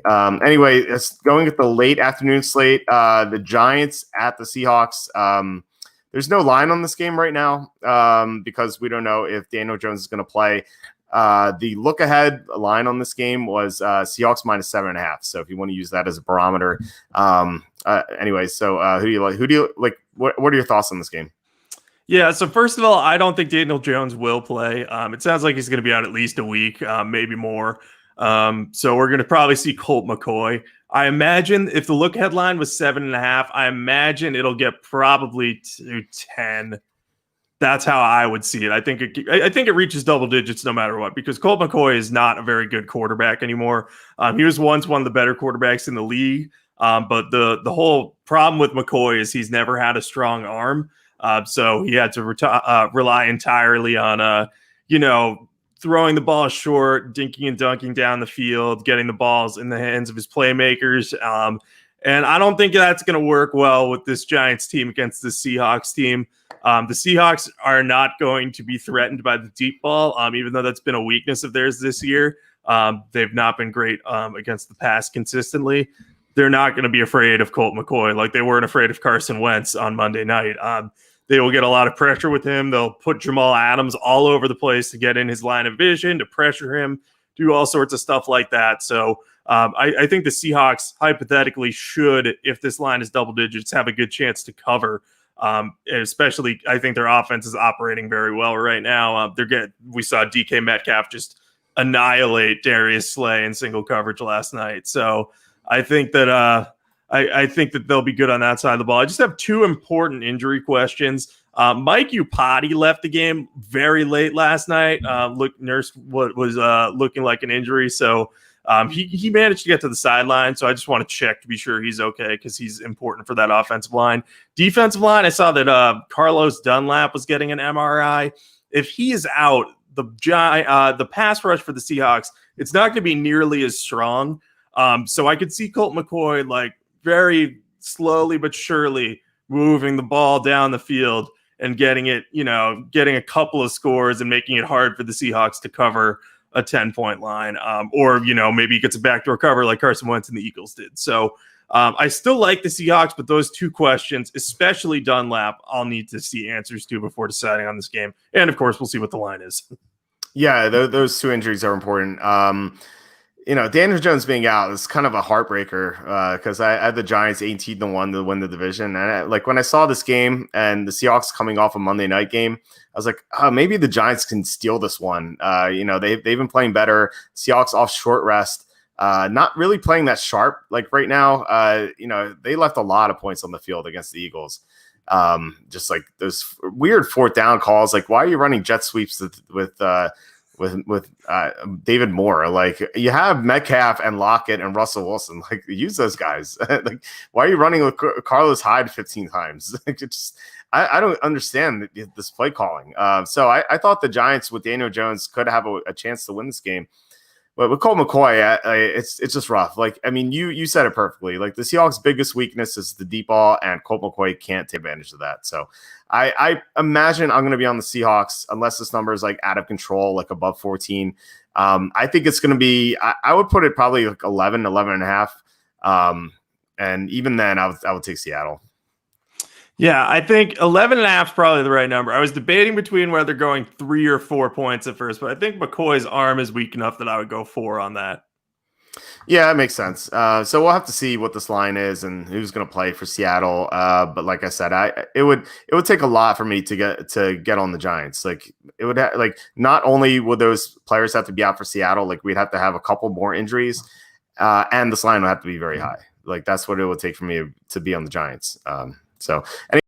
Anyway, it's going at the late afternoon slate. The Giants at the Seahawks. There's no line on this game right now because we don't know if Daniel Jones is going to play. The look ahead line on this game was Seahawks minus 7.5. So if you want to use that as a barometer, anyway, so who do you like? What are your thoughts on this game? Yeah, so first of all, I don't think Daniel Jones will play. It sounds like he's going to be out at least a week, maybe more. So we're going to probably see Colt McCoy. I imagine if the look headline was 7.5, I imagine it'll get probably to 10. That's how I would see it. I think it reaches double digits no matter what, because Colt McCoy is not a very good quarterback anymore. He was once one of the better quarterbacks in the league, but the whole problem with McCoy is he's never had a strong arm. So he had to rely entirely on, throwing the ball short, dinking and dunking down the field, getting the balls in the hands of his playmakers. And I don't think that's going to work well with this Giants team against the Seahawks team. The Seahawks are not going to be threatened by the deep ball, even though that's been a weakness of theirs this year. They've not been great against the pass consistently. They're not going to be afraid of Colt McCoy like they weren't afraid of Carson Wentz on Monday night. They will get a lot of pressure with him. They'll put Jamal Adams all over the place to get in his line of vision, to pressure him, do all sorts of stuff like that. So I think the Seahawks hypothetically should, if this line is double digits, have a good chance to cover. Especially, I think their offense is operating very well right now. We saw DK Metcalf just annihilate Darius Slay in single coverage last night. So I think that I think that they'll be good on that side of the ball. I just have two important injury questions. Mike Iupati left the game very late last night. Nurse was looking like an injury, so he managed to get to the sideline. So I just want to check to be sure he's okay because he's important for that offensive line. Defensive line, I saw that Carlos Dunlap was getting an MRI. If he is out, the pass rush for the Seahawks, it's not going to be nearly as strong. So I could see Colt McCoy like very slowly but surely moving the ball down the field and getting a couple of scores and making it hard for the Seahawks to cover a 10-point line. Or maybe he gets a backdoor cover like Carson Wentz and the Eagles did. So I still like the Seahawks, but those two questions, especially Dunlap, I'll need to see answers to before deciding on this game. And of course, we'll see what the line is. Yeah, those two injuries are important. Daniel Jones being out is kind of a heartbreaker because I had the Giants 18-1 to win the division. And when I saw this game and the Seahawks coming off a Monday night game, I was like, maybe the Giants can steal this one. They've been playing better. Seahawks off short rest, not really playing that sharp. Like right now, they left a lot of points on the field against the Eagles. Just like those weird fourth down calls. Like, why are you running jet sweeps with David Moore? Like, you have Metcalf and Lockett and Russell Wilson. Like, use those guys. Like, why are you running with Carlos Hyde 15 times? Like, I don't understand this play calling. So I thought the Giants with Daniel Jones could have a chance to win this game. But with Colt McCoy, it's just rough. Like, I mean, you said it perfectly. Like, the Seahawks' biggest weakness is the deep ball, and Colt McCoy can't take advantage of that. So I imagine I'm going to be on the Seahawks unless this number is like out of control, like above 14. I think it's going to be, I would put it probably like 11.5. And even then, I would take Seattle. Yeah, I think 11.5 is probably the right number. I was debating between whether going 3 or 4 points at first, but I think McCoy's arm is weak enough that I would go 4 on that. Yeah, it makes sense. So we'll have to see what this line is and who's going to play for Seattle. But like I said, it would take a lot for me to get on the Giants. Like, it would not only would those players have to be out for Seattle, like we'd have to have a couple more injuries, and this line would have to be very high. Like, that's what it would take for me to be on the Giants. So anyway.